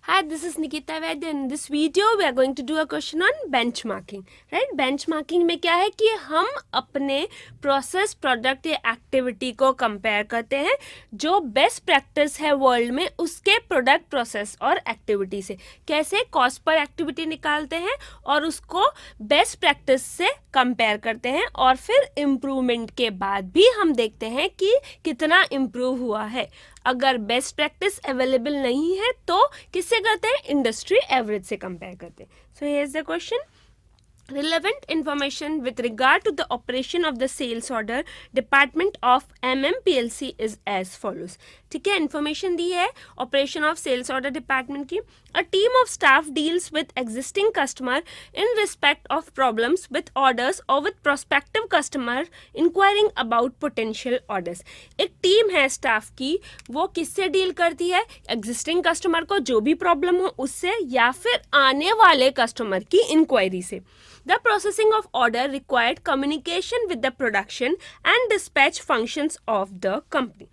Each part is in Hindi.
Hi, this is Nikita Vaid. In this video, we are going to do a question on benchmarking. Right? Benchmarking में क्या है कि हम अपने प्रोसेस, प्रोडक्ट या एक्टिविटी को कंपेयर करते हैं जो बेस्ट प्रैक्टिस है वर्ल्ड में उसके प्रोडक्ट, प्रोसेस और एक्टिविटी से. कैसे कॉस्ट पर एक्टिविटी निकालते हैं और उसको बेस्ट प्रैक्टिस से कंपेयर करते हैं और फिर इम्प्रूवमेंट के बाद भी हम देखते हैं कि कितना इम्प्रूव हुआ है. अगर बेस्ट प्रैक्टिस अवेलेबल नहीं है तो किससे करते हैं? इंडस्ट्री एवरेज से कंपेयर करते हैं. So here is the question. Relevant information with regard to the operation of the sales order department of MMPLC is as follows. ठीक है, इन्फॉर्मेशन दी है operation of sales order department की. A team of staff deals with existing customer in respect of problems with orders और with prospective customer inquiring about potential orders. एक टीम है स्टाफ की, वो किससे डील करती है? एग्जिस्टिंग कस्टमर को जो भी प्रॉब्लम हो उससे या फिर आने वाले कस्टमर की इंक्वायरी से. The processing of order required communication with the production and dispatch functions of the company.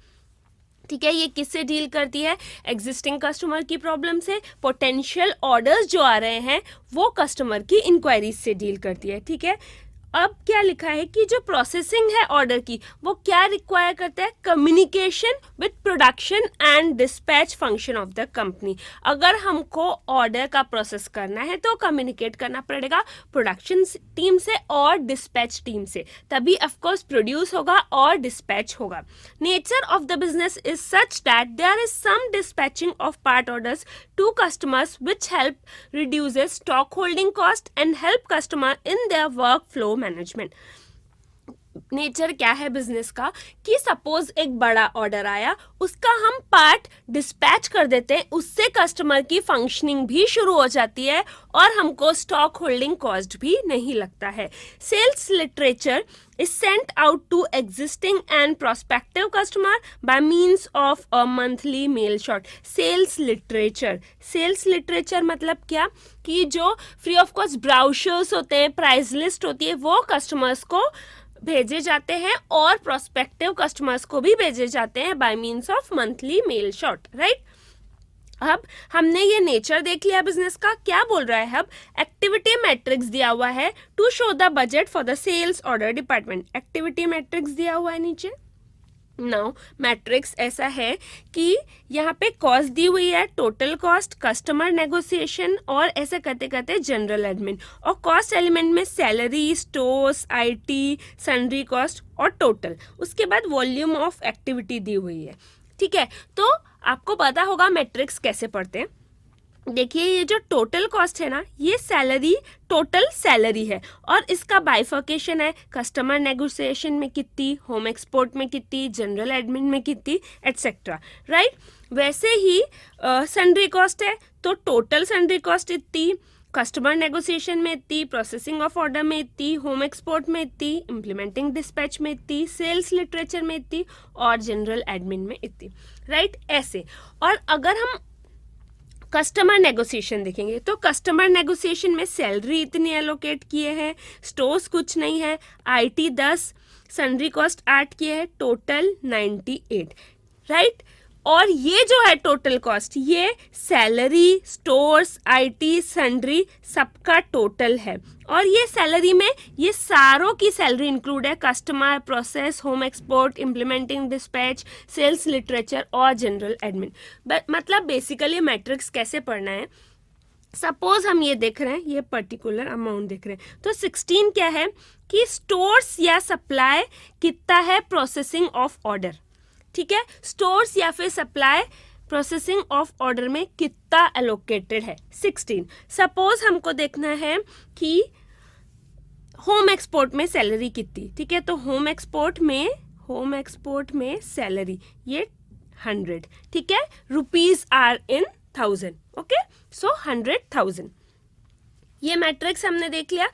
ठीक है, ये किससे डील करती है? एग्जिस्टिंग कस्टमर की प्रॉब्लम से. पोटेंशियल ऑर्डर्स जो आ रहे हैं वो कस्टमर की इंक्वायरीज से डील करती है. ठीक है, अब क्या लिखा है कि जो प्रोसेसिंग है ऑर्डर की वो क्या रिक्वायर करता है? Communication with production and dispatch function of the company. अगर हमको ऑर्डर का प्रोसेस करना है तो कम्युनिकेट करना पड़ेगा प्रोडक्शन टीम से और डिस्पैच टीम से, तभी ऑफकोर्स प्रोड्यूस होगा और डिस्पैच होगा. Nature of the business is such that there is some dispatching of part orders to customers which help reduces stock holding cost and help customer in their work flow management. Nature क्या है बिजनेस का कि सपोज एक बड़ा ऑर्डर आया, उसका हम पार्ट डिस्पैच कर देते हैं, उससे कस्टमर की फंक्शनिंग भी शुरू हो जाती है और हमको स्टॉक होल्डिंग कॉस्ट भी नहीं लगता है. Sales literature is sent out to existing and prospective customer by means of a monthly mail shot. Sales literature मतलब क्या कि जो फ्री ऑफ कॉस्ट ब्राउशर्स होते हैं, प्राइस लिस्ट होती है, वो कस्टमर्स को भेजे जाते हैं और प्रोस्पेक्टिव कस्टमर्स को भी भेजे जाते हैं by means of monthly mail shot. Right, अब हमने ये नेचर देख लिया बिजनेस का. क्या बोल रहा है? अब एक्टिविटी मैट्रिक्स दिया हुआ है to show the budget for the sales order department. Activity matrix दिया हुआ है नीचे. नाउ मैट्रिक्स ऐसा है कि यहाँ पे कॉस्ट दी हुई है, टोटल कॉस्ट, कस्टमर नेगोशिएशन और ऐसे करते करते जनरल एडमिन. और कॉस्ट एलिमेंट में salary, stores, IT, sundry cost और टोटल. उसके बाद वॉल्यूम ऑफ एक्टिविटी दी हुई है. ठीक है, तो आपको पता होगा मैट्रिक्स कैसे पढ़ते हैं. देखिए, ये जो टोटल कॉस्ट है ना, ये सैलरी, टोटल सैलरी है और इसका बाइफर्केशन है कस्टमर नेगोशिएशन में कितनी, होम एक्सपोर्ट में कितनी, जनरल एडमिन में कितनी, एटसेट्रा. राइट, वैसे ही सन्ड्री कॉस्ट है तो टोटल सन्ड्री कॉस्ट इतनी, कस्टमर नेगोशिएशन में इतनी, प्रोसेसिंग ऑफ ऑर्डर में इतनी, होम एक्सपोर्ट में इतनी, इम्प्लीमेंटिंग डिस्पैच में इतनी, सेल्स लिटरेचर में इतनी और जनरल एडमिन में इतनी. राइट, ऐसे. और अगर हम कस्टमर नेगोशिएशन देखेंगे तो कस्टमर नेगोशिएशन में सैलरी इतनी एलोकेट किए हैं, स्टोर्स कुछ नहीं है, आईटी 10, सन्ड्री कॉस्ट 8 किए हैं, टोटल 98. राइट, और ये जो है टोटल कॉस्ट, ये सैलरी, स्टोर्स, आईटी, सन्ड्री सबका टोटल है. और ये सैलरी में ये सारों की सैलरी इंक्लूड है, customer, process, home export, implementing dispatch, sales literature और जनरल एडमिन. मतलब बेसिकली मैट्रिक्स कैसे पढ़ना है. सपोज हम ये देख रहे हैं, ये पर्टिकुलर अमाउंट देख रहे हैं, तो 16 क्या है कि स्टोर्स या सप्लाई कितना है प्रोसेसिंग ऑफ ऑर्डर. ठीक है, स्टोर्स या फिर सप्लाई प्रोसेसिंग ऑफ ऑर्डर में कितना एलोकेटेड है? 16. सपोज हमको देखना है कि होम एक्सपोर्ट में सैलरी कितनी. ठीक है, तो होम एक्सपोर्ट में सैलरी ये 100. ठीक है, रुपीज आर इन 1000. ओके, सो 100,000. ये मैट्रिक्स हमने देख लिया.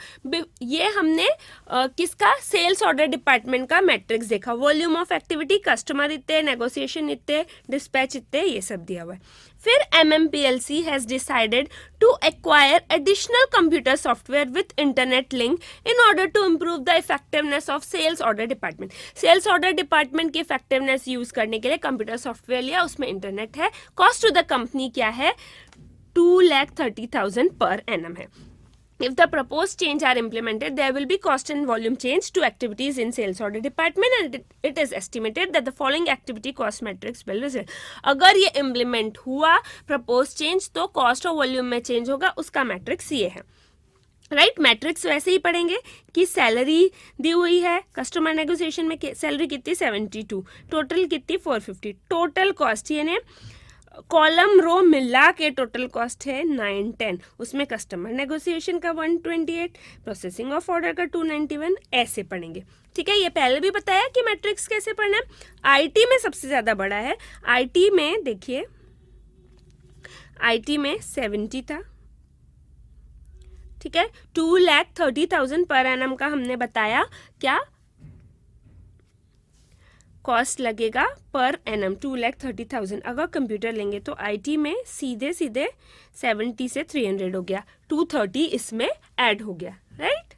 ये हमने किसका? सेल्स ऑर्डर डिपार्टमेंट का मैट्रिक्स देखा. वॉल्यूम ऑफ एक्टिविटी, कस्टमर इतने, नेगोशिएशन इतने, डिस्पैच इतने, ये सब दिया हुआ है. फिर MMPLC has decided to acquire additional computer software with internet link in order to improve the effectiveness of sales order department. Sales order department की effectiveness use करने के लिए कंप्यूटर सॉफ्टवेयर लिया, उसमें इंटरनेट है. कॉस्ट टू द कंपनी क्या है? 2,30,000 per annum है. If the proposed change are implemented, there will be cost and volume change to activities in sales order department, and it is estimated that the following activity cost matrix will result. अगर ये implement हुआ proposed change तो cost और volume में change होगा, उसका matrix ये है. राइट मैट्रिक्स वैसे ही पढ़ेंगे कि सैलरी दी हुई है, कस्टमर नेगोशिएशन में सैलरी कितनी 72, टोटल कितनी 450, टोटल कॉस्ट यानी कॉलम रो मिला के टोटल कॉस्ट है 910, उसमें कस्टमर नेगोशिएशन का 128, प्रोसेसिंग ऑफ ऑर्डर का 291, ऐसे पढ़ेंगे. ठीक है, ये पहले भी बताया कि मैट्रिक्स कैसे पढ़ना है. आईटी में सबसे ज़्यादा बड़ा है. आईटी में देखिए, आईटी में 70 था. ठीक है, 2,30,000 पर एनम का हमने बताया क्या कॉस्ट लगेगा पर एनम 2,30,000. अगर कंप्यूटर लेंगे तो आईटी में सीधे सीधे 70 से 300 हो गया, 230 इसमें ऐड हो गया. राइट.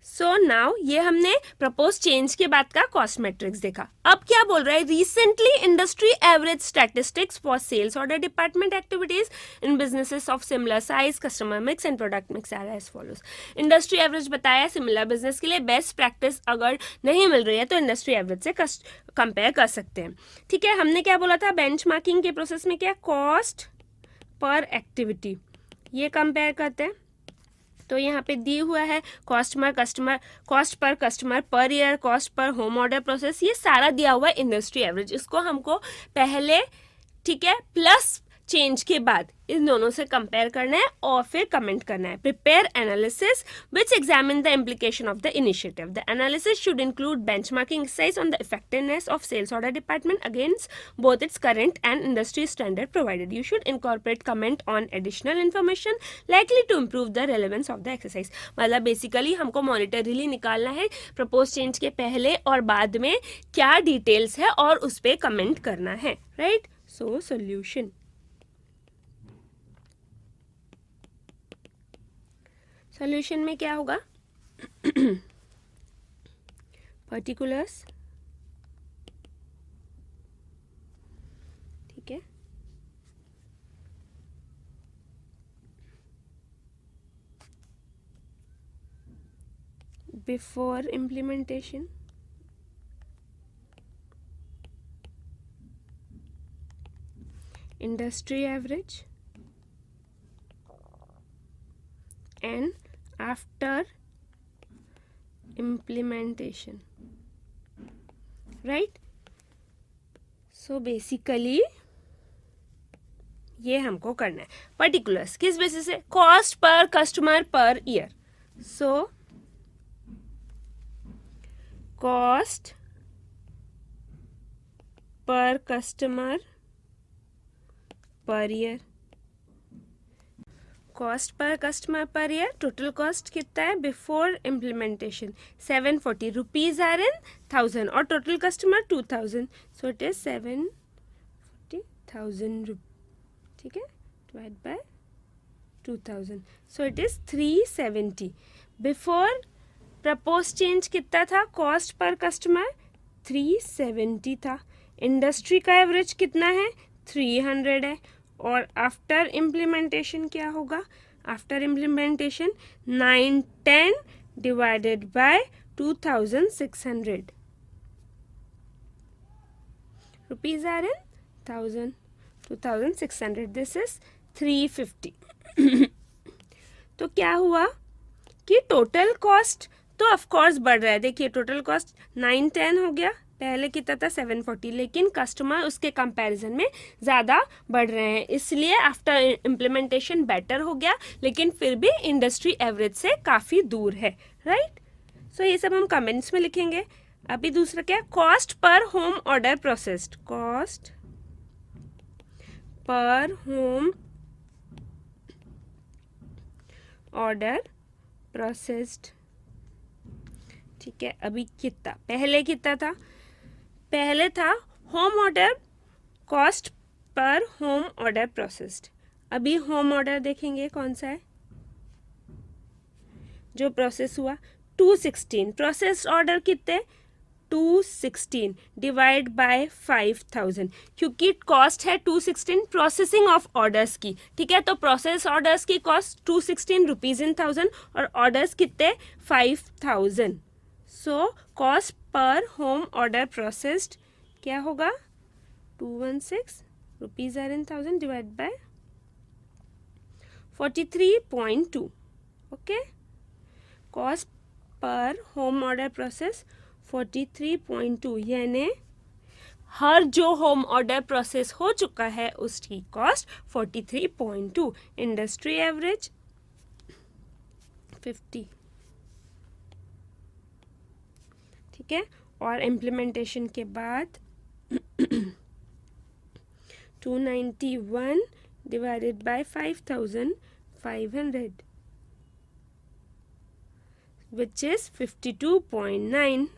सो नाउ ये हमने प्रपोज चेंज के बाद का कॉस्ट मैट्रिक्स देखा. अब क्या बोल रहा है, recently industry average statistics for sales order department activities in businesses of similar size, customer mix and product mix are as follows. Industry average बताया सिमिलर बिजनेस के लिए. बेस्ट प्रैक्टिस अगर नहीं मिल रही है तो इंडस्ट्री एवरेज से कंपेयर कर सकते हैं. ठीक है, हमने क्या बोला था बेंचमार्किंग के प्रोसेस में, क्या कॉस्ट पर एक्टिविटी ये कंपेयर करते हैं. तो यहाँ पे दी हुआ है cost per customer per year, cost per home order process, ये सारा दिया हुआ है इंडस्ट्री एवरेज. इसको हमको पहले, ठीक है, प्लस चेंज के बाद इन दोनों से कंपेयर करना है और फिर कमेंट करना है. Prepare analysis which examine the implication of the initiative. The analysis should include benchmarking exercise on the effectiveness of sales order department against both its current and industry standard provided. You should incorporate comment on additional information likely to improve the relevance of the exercise. मतलब बेसिकली हमको मॉनिटरीली निकालना है प्रपोज चेंज के पहले और बाद में क्या डिटेल्स है और उस पर कमेंट करना है. राइट. सो सोल्यूशन, सॉल्यूशन में क्या होगा, पर्टिकुलर्स, ठीक है, before implementation, industry average and after implementation. Right. So basically ये हमको करना है. पर्टिकुलर्स किस बेसिस से, cost per customer per year. So cost per customer per year, cost per customer per year. Total cost कितना है before implementation 740 rupees are in 1000 और total customer 2000. So it is 740,000. ठीक है, divide by 2000. So it is 370. Before propose change कितना था, कॉस्ट पर कस्टमर 370 था. इंडस्ट्री का एवरेज कितना है 300 है. और आफ्टर इम्प्लीमेंटेशन क्या होगा, after implementation 910 divided by 2600 rupees are in 1000, 2600. This is 350. तो क्या हुआ कि टोटल कॉस्ट तो ऑफ कोर्स बढ़ रहा है. देखिए टोटल कॉस्ट 910 हो गया, पहले कितना था 740, लेकिन कस्टमर उसके कंपैरिजन में ज़्यादा बढ़ रहे हैं, इसलिए आफ्टर इम्प्लीमेंटेशन बेटर हो गया, लेकिन फिर भी इंडस्ट्री एवरेज से काफ़ी दूर है. राइट. सो ये सब हम कमेंट्स में लिखेंगे. अभी दूसरा क्या, cost per home order processed, cost per home order processed. ठीक है, अभी कितना, पहले कितना था, पहले था home order cost per home order processed. अभी होम ऑर्डर देखेंगे कौन सा है जो प्रोसेस हुआ 216. प्रोसेस ऑर्डर कितने 216 डिवाइड बाय 5000, क्योंकि कॉस्ट है 216 प्रोसेसिंग ऑफ ऑर्डर्स की, ठीक है। तो प्रोसेस ऑर्डर्स की कॉस्ट 216 रुपीज इन 1000 और ऑर्डर्स कितने 5000। So cost per home order processed क्या होगा 216 rupees are in 1000 divide by 43.2। Okay, cost per home order process 43.2, यानी हर जो होम ऑर्डर प्रोसेस हो चुका है उसकी कॉस्ट 43.2। इंडस्ट्री एवरेज 50, ठीक है। और इम्प्लीमेंटेशन के बाद 291 डिवाइडेड बाय 5500 which is 52.9।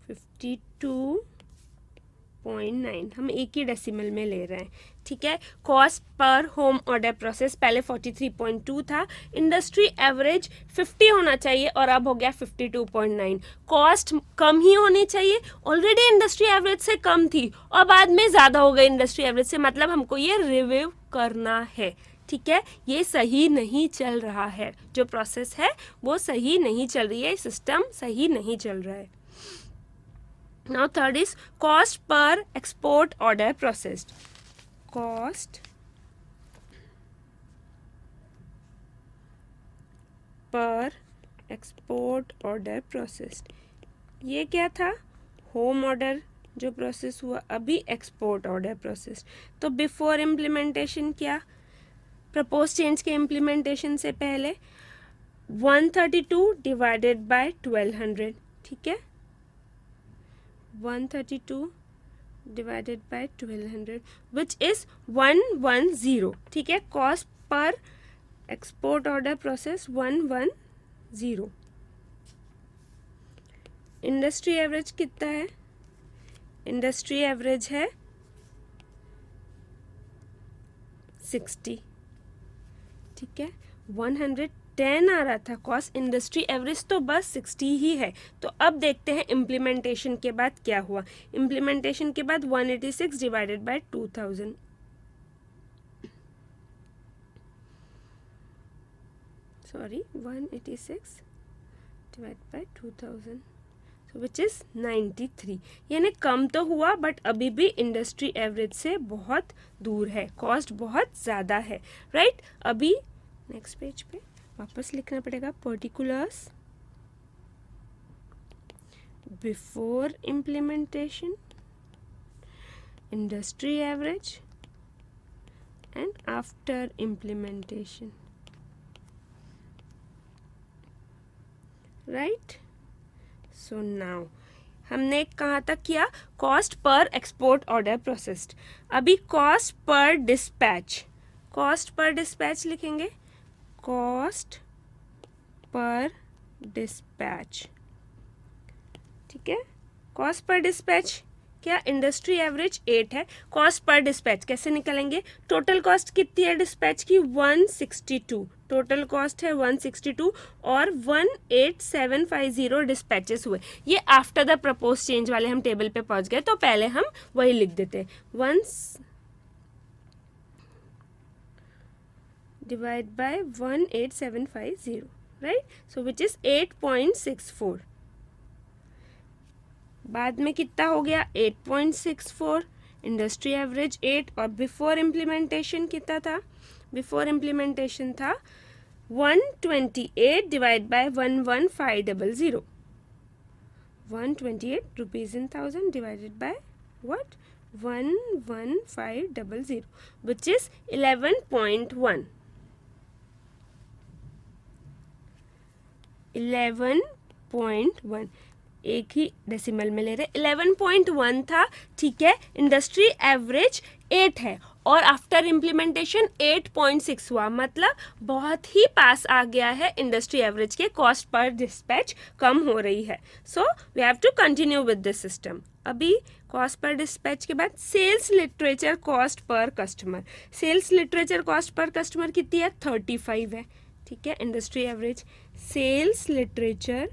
52.9 हम एक ही डेसिमल में ले रहे हैं, ठीक है। Cost per home order process पहले 43.2 था, इंडस्ट्री एवरेज 50 होना चाहिए और अब हो गया 52.9। कॉस्ट कम ही होनी चाहिए, ऑलरेडी इंडस्ट्री एवरेज से कम थी और बाद में ज़्यादा हो गई इंडस्ट्री एवरेज से, मतलब हमको ये रिव्यू करना है, ठीक है। ये सही नहीं चल रहा है, जो प्रोसेस है वो सही नहीं चल रही है, सिस्टम सही नहीं चल रहा है। Now third is cost per export order processed. Cost per export order processed, ये क्या था होम ऑर्डर जो प्रोसेस हुआ, अभी एक्सपोर्ट ऑर्डर प्रोसेस। तो बिफोर इम्प्लीमेंटेशन क्या, प्रपोज चेंज के इम्प्लीमेंटेशन से पहले 132 डिवाइडेड बाय 1200, ठीक है। 132 डिवाइडेड बाय 1200 विच इज 110, ठीक है। Cost per export order process 110। Industry average कितना है, इंडस्ट्री एवरेज है 60, ठीक है। 110 आ रहा था कॉस्ट, इंडस्ट्री एवरेज तो बस 60 ही है। तो अब देखते हैं इम्प्लीमेंटेशन के बाद क्या हुआ। इम्प्लीमेंटेशन के बाद 186 divided by 2000, sorry 186 divide by 2000 which is 93, यानी कम तो हुआ बट अभी भी इंडस्ट्री एवरेज से बहुत दूर है, कॉस्ट बहुत ज़्यादा है, राइट। अभी नेक्स्ट पेज पे वापस लिखना पड़ेगा particulars before implementation, industry average and after implementation, right. So now हमने कहाँ तक किया, cost per export order processed. अभी cost per dispatch, cost per dispatch लिखेंगे, कॉस्ट पर डिस्पैच, ठीक है। कॉस्ट पर डिस्पैच क्या, इंडस्ट्री एवरेज 8 है, कॉस्ट पर डिस्पैच कैसे निकालेंगे, टोटल कॉस्ट कितनी है डिस्पैच की 162, टोटल कॉस्ट है 162 और 18750 डिस्पैचेस हुए। ये आफ्टर द प्रपोज चेंज वाले हम टेबल पे पहुंच गए, तो पहले हम वही लिख देते हैं 1 divide by 18750, right. So which is 8.64। बाद में कितना हो गया 8.64, इंडस्ट्री एवरेज 8 और बिफोर इम्प्लीमेंटेशन कितना था, बिफोर इम्प्लीमेंटेशन था 128 divide by 11500, 128 rupees in 1000 divided by what 11500 which is 11.1, 11.1, एक ही डेसिमल में ले रहे, 11.1 था, ठीक है। इंडस्ट्री एवरेज 8 है और आफ्टर इम्प्लीमेंटेशन 8.6 हुआ, मतलब बहुत ही पास आ गया है इंडस्ट्री एवरेज के, कॉस्ट पर डिस्पैच कम हो रही है। So we have to continue with this system. अभी कॉस्ट पर डिस्पैच के बाद sales literature cost per customer, sales literature cost per customer कितनी है 35 है, ठीक है। Industry average sales literature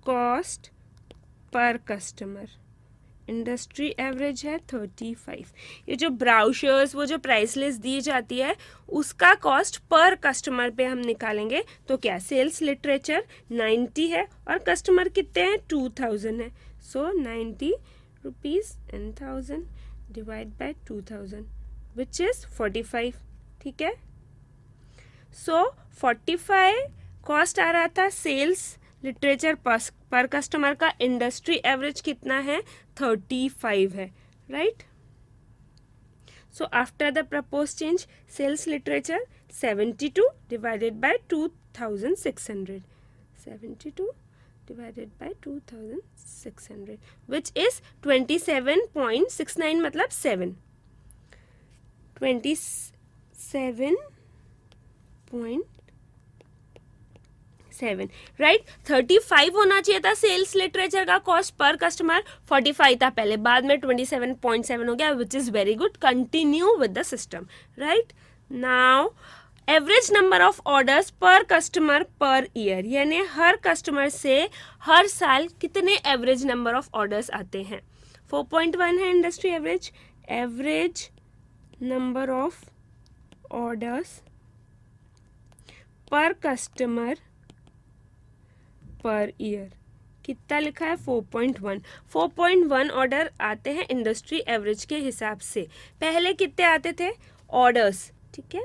cost per customer, industry average है 35। ये जो ब्राउशर्स, वो जो प्राइस लिस्ट दी जाती है उसका कॉस्ट पर कस्टमर पे हम निकालेंगे तो क्या, सेल्स लिटरेचर 90 है और कस्टमर कितने हैं, 2000 है। So 90 rupees and 1000 divide by 2000 which is 45। ठीक है, सो 45 कॉस्ट आ रहा था सेल्स लिटरेचर पर कस्टमर का, इंडस्ट्री एवरेज कितना है, 35 है, right. So after the propose change sales literature 72 divided by 2600, 72 divided by 2600 which is 27.69 मतलब 7, 27.7, राइट। 35 होना चाहिए था सेल्स लिटरेचर का कॉस्ट पर कस्टमर, 45 था पहले, बाद में 27.7 हो गया which is very good. Continue with the system, right. Now average number of orders per customer per year, यानी हर कस्टमर से हर साल कितने एवरेज नंबर ऑफ ऑर्डर्स आते हैं। 4.1 है industry average, average number of orders per customer per year कितना लिखा है, 4.1। 4.1 ऑर्डर आते हैं इंडस्ट्री एवरेज के हिसाब से। पहले कितने आते थे ऑर्डर्स, ठीक है,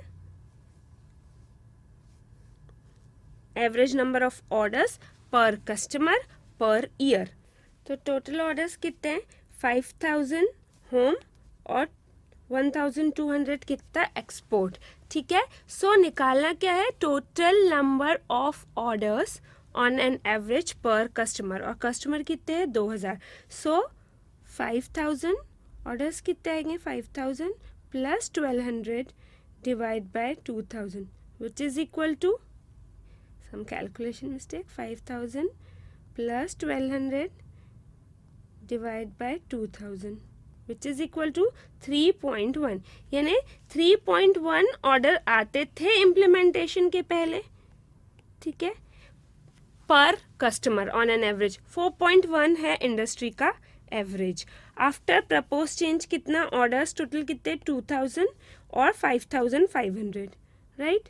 average number of orders per customer per year. तो टोटल ऑर्डर्स कितने हैं, 5000 होम और 1200 कितना एक्सपोर्ट। ठीक है, सो निकालना क्या है, total number of orders on an average per customer, और कस्टमर कितने हैं 2000। सो 5000 ऑर्डर्स कितने आएंगे, 5000 plus 1200 divide by 2000 which is equal to some calculation mistake, 5000 plus 1200 divide by 2000 which is equal to 3.1, यानी 3.1 ऑर्डर आते थे इम्प्लीमेंटेशन के पहले, ठीक है, पर कस्टमर ऑन एन एवरेज। 4.1 है इंडस्ट्री का एवरेज। आफ्टर प्रपोज चेंज कितना ऑर्डर्स टोटल कितने, 2000 और 5500, राइट।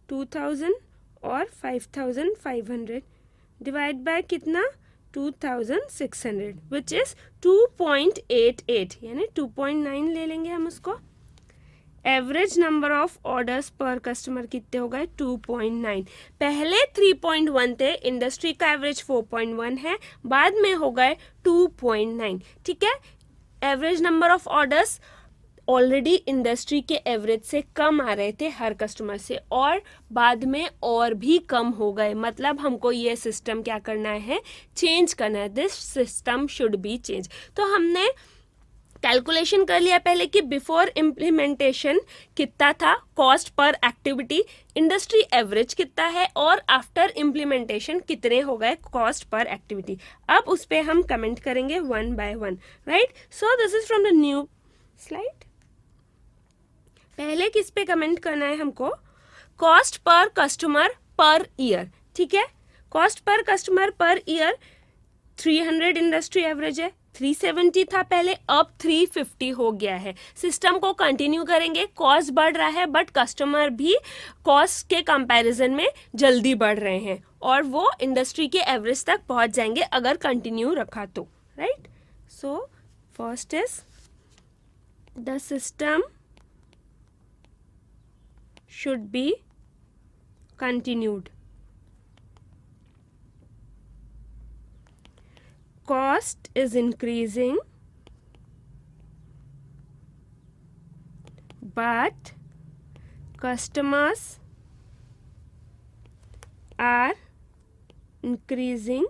2000 और 5500 डिवाइड बाय कितना, 2600 विच इज 2.88, यानी 2.9 ले लेंगे हम उसको। Average number of orders per customer कितने हो गए, 2.9। पहले 3.1 थे, इंडस्ट्री का एवरेज 4.1 है, बाद में हो गए 2.9। ठीक है, average number of orders already industry के एवरेज से कम आ रहे थे हर कस्टमर से, और बाद में और भी कम हो गए। मतलब हमको ये सिस्टम क्या करना है, चेंज करना है। This system should B change. तो हमने कैलकुलेशन कर लिया पहले कि बिफोर इम्प्लीमेंटेशन कितना था cost per activity, industry average कितना है, और आफ्टर इम्प्लीमेंटेशन कितने हो गए कॉस्ट पर एक्टिविटी। अब उस पर हम कमेंट करेंगे 1 by 1, right. So this is from the new slide. पहले किस पे कमेंट करना है हमको, cost per customer per year. ठीक है, cost per customer per year 300 industry average है, 370 था पहले, अब 350 हो गया है। सिस्टम को कंटिन्यू करेंगे, कॉस्ट बढ़ रहा है बट कस्टमर भी कॉस्ट के कंपैरिजन में जल्दी बढ़ रहे हैं, और वो इंडस्ट्री के एवरेज तक पहुंच जाएंगे अगर कंटिन्यू रखा तो, right. So first is the system should be continued. Cost is increasing, but customers are increasing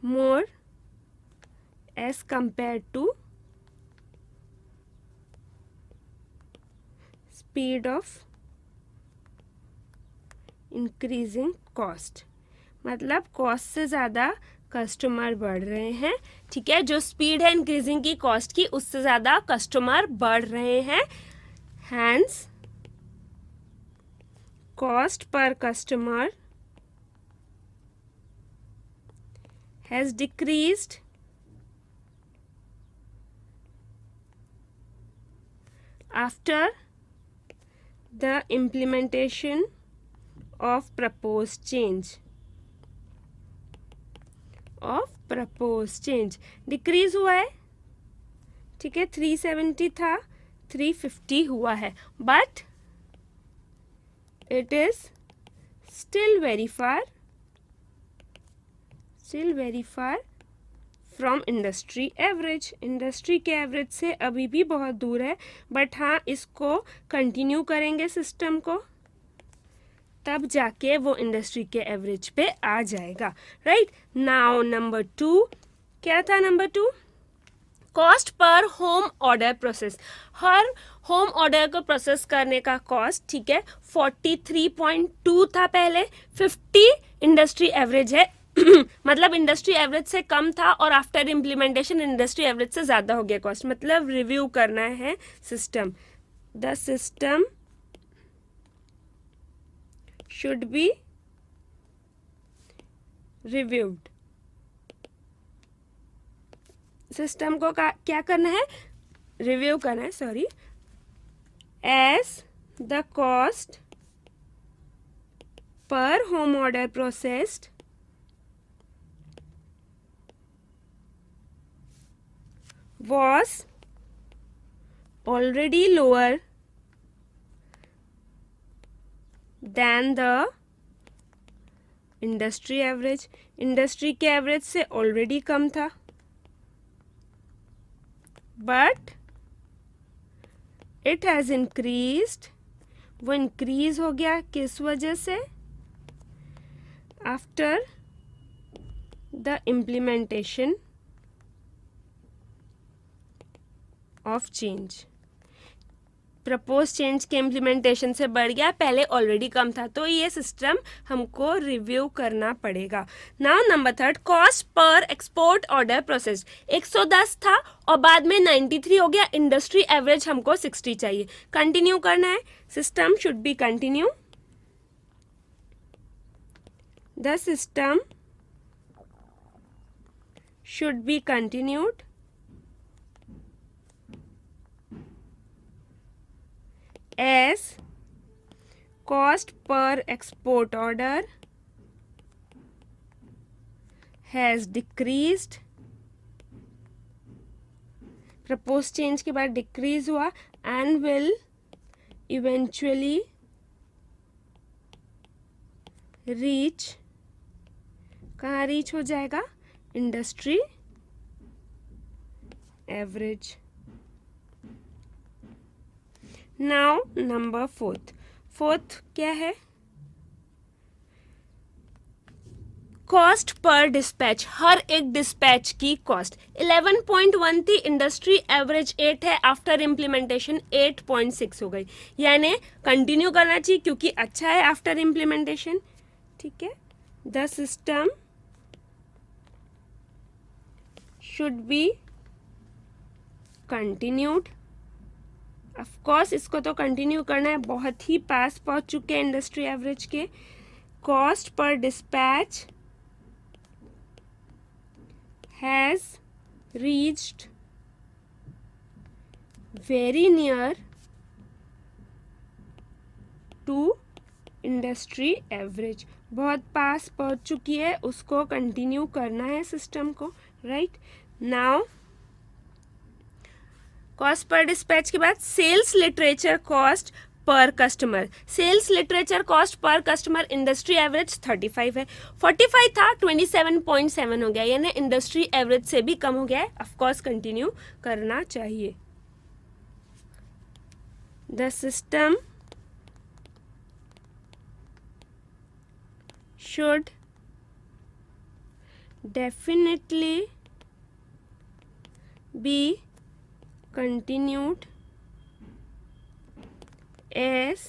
more as compared to speed of increasing cost. मतलब कॉस्ट से ज़्यादा कस्टमर बढ़ रहे हैं। ठीक है, जो स्पीड है इंक्रीजिंग की कॉस्ट की, उससे ज़्यादा कस्टमर बढ़ रहे हैं। Hence cost per customer has decreased after the implementation of proposed change. Decrease हुआ है, ठीक है, 370 था, 350 हुआ है, but it is still very far from industry average. Industry के एवरेज से अभी भी बहुत दूर है, बट हाँ इसको कंटिन्यू करेंगे सिस्टम को, तब जाके वो इंडस्ट्री के एवरेज पे आ जाएगा. राइट नाउ नंबर 2 क्या था? Number 2 cost per home order process. हर होम ऑर्डर को प्रोसेस करने का कॉस्ट, ठीक है, 43.2 था पहले, 50 इंडस्ट्री एवरेज है. मतलब इंडस्ट्री एवरेज से कम था और आफ्टर इम्प्लीमेंटेशन इंडस्ट्री एवरेज से ज़्यादा हो गया कॉस्ट. मतलब रिव्यू करना है system. The system should be reviewed. System को क्या करना है? रिव्यू करना है, sorry. as the cost per home order processed was already lower than the industry average. Industry के एवरेज से ऑलरेडी कम था, बट इट हैज़ इंक्रीज्ड. वो इंक्रीज हो गया किस वजह से? After the implementation of change. Propose change के इम्प्लीमेंटेशन से बढ़ गया, पहले ऑलरेडी कम था, तो ये सिस्टम हमको रिव्यू करना पड़ेगा. Now number 3 cost per export order process. 110 था और बाद में 93 हो गया. इंडस्ट्री एवरेज हमको 60 चाहिए. कंटिन्यू करना है, system should B continue. The system should be continued as cost per export order has decreased. Propose change के बाद डिक्रीज हुआ and will eventually reach, कहाँ रीच हो जाएगा? Industry average. नाउ नंबर 4 क्या है? Cost per dispatch. हर एक डिस्पैच की कॉस्ट 11.1 थी, इंडस्ट्री एवरेज 8 है, आफ्टर इम्प्लीमेंटेशन 8.6 हो गई. यानी कंटिन्यू करना चाहिए क्योंकि अच्छा है आफ्टर इम्प्लीमेंटेशन. ठीक है, the system should be continued. Of course इसको तो कंटिन्यू करना है, बहुत ही पास पहुंच चुके हैं इंडस्ट्री एवरेज के. Cost per dispatch has reached very near to industry average. बहुत पास पहुंच चुकी है, उसको कंटिन्यू करना है सिस्टम को. Right now cost per dispatch के बाद sales literature cost per customer. Sales literature cost per customer industry average 35 है, 45 था, 27.7 हो गया, यानी इंडस्ट्री एवरेज से भी कम हो गया है. ऑफ कोर्स कंटिन्यू करना चाहिए. The system should definitely be continued as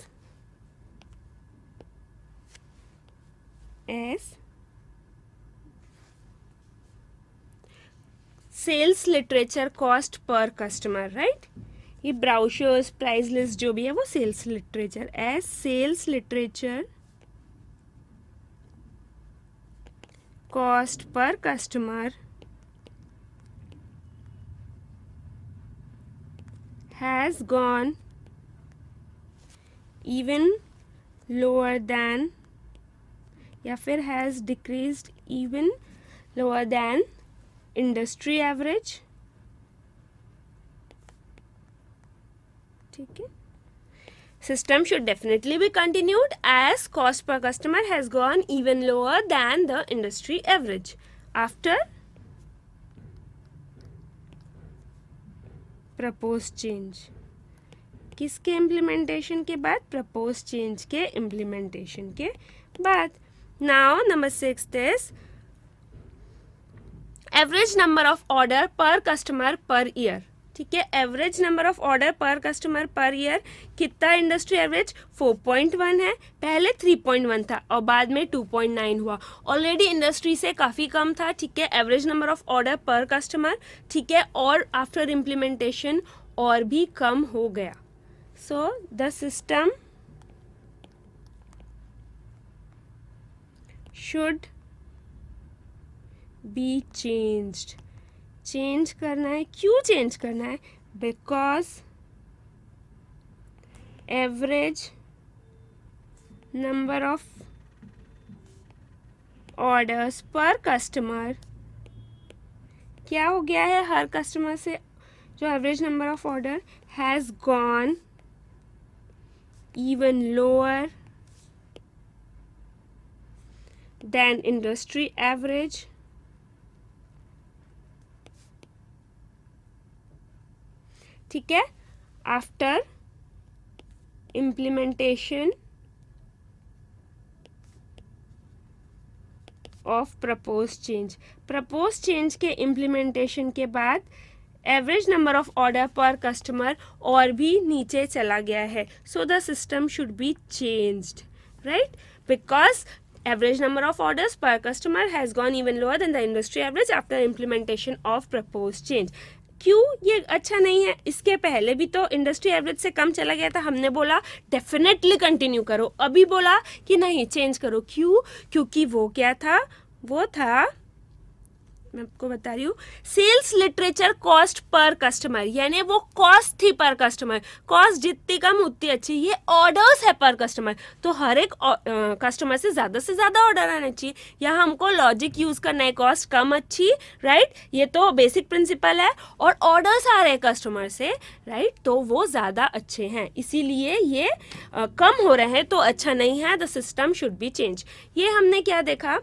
sales literature cost per customer. Right, ये ब्राउशर्स प्राइस लिस्ट जो भी है वो sales literature. As sales literature cost per customer has gone even lower than या फिर has decreased even lower than industry average. ठीक है. System should definitely be continued as cost per customer has gone even lower than the industry average after proposed change. किसके इम्प्लीमेंटेशन के बाद? प्रपोज चेंज के इम्प्लीमेंटेशन के बाद. Now number 6 is average number of order per customer per year. ठीक है, average number of order per customer per year कितना? इंडस्ट्री एवरेज 4.1 है, पहले 3.1 था और बाद में 2.9 हुआ. ऑलरेडी इंडस्ट्री से काफ़ी कम था. ठीक है, average number of order per customer. ठीक है, और आफ्टर इम्प्लीमेंटेशन और भी कम हो गया. So the system should be changed. Change करना है. क्यों चेंज करना है? Because average number of orders per customer क्या हो गया है? हर कस्टमर से जो average number of order has gone even lower than industry average. ठीक है, after implementation of proposed change. proposed change के implementation के बाद average number of order per customer और भी नीचे चला गया है. So the system should be changed, right? Because average number of orders per customer has gone even lower than the industry average after implementation of propose change. क्यों ये अच्छा नहीं है? इसके पहले भी तो इंडस्ट्री एवरेज से कम चला गया था. हमने बोला डेफिनेटली कंटिन्यू करो, अभी बोला कि नहीं चेंज करो. क्यों? क्योंकि वो क्या था? वो था, मैं आपको बता रही हूँ, sales literature cost per customer. यानी वो कॉस्ट थी पर कस्टमर. कॉस्ट जितनी कम उतनी अच्छी. ये ऑर्डर्स है पर कस्टमर, तो हर एक कस्टमर से ज़्यादा ऑर्डर आना चाहिए. यहाँ हमको लॉजिक यूज़ करना है, कॉस्ट कम अच्छी, राइट? ये तो बेसिक प्रिंसिपल है. और ऑर्डर्स आ रहे हैं कस्टमर से, राइट? तो वो ज़्यादा अच्छे हैं, इसीलिए ये कम हो रहे हैं, तो अच्छा नहीं है. The system should B change. ये हमने क्या देखा?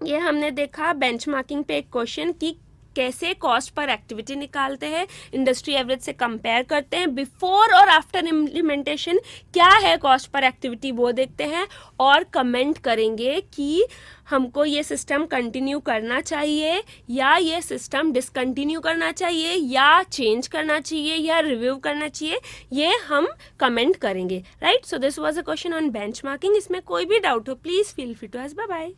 ये हमने देखा बेंचमार्किंग पे एक क्वेश्चन कि कैसे कॉस्ट पर एक्टिविटी निकालते हैं, इंडस्ट्री एवरेज से कंपेयर करते हैं, बिफोर और आफ्टर इम्प्लीमेंटेशन क्या है कॉस्ट पर एक्टिविटी वो देखते हैं, और कमेंट करेंगे कि हमको ये सिस्टम कंटिन्यू करना चाहिए या ये सिस्टम डिसकंटिन्यू करना चाहिए या चेंज करना चाहिए या रिव्यू करना चाहिए. ये हम कमेंट करेंगे, right? So this was a question on benchmarking. इसमें कोई भी डाउट हो please feel free to ask. Bye bye.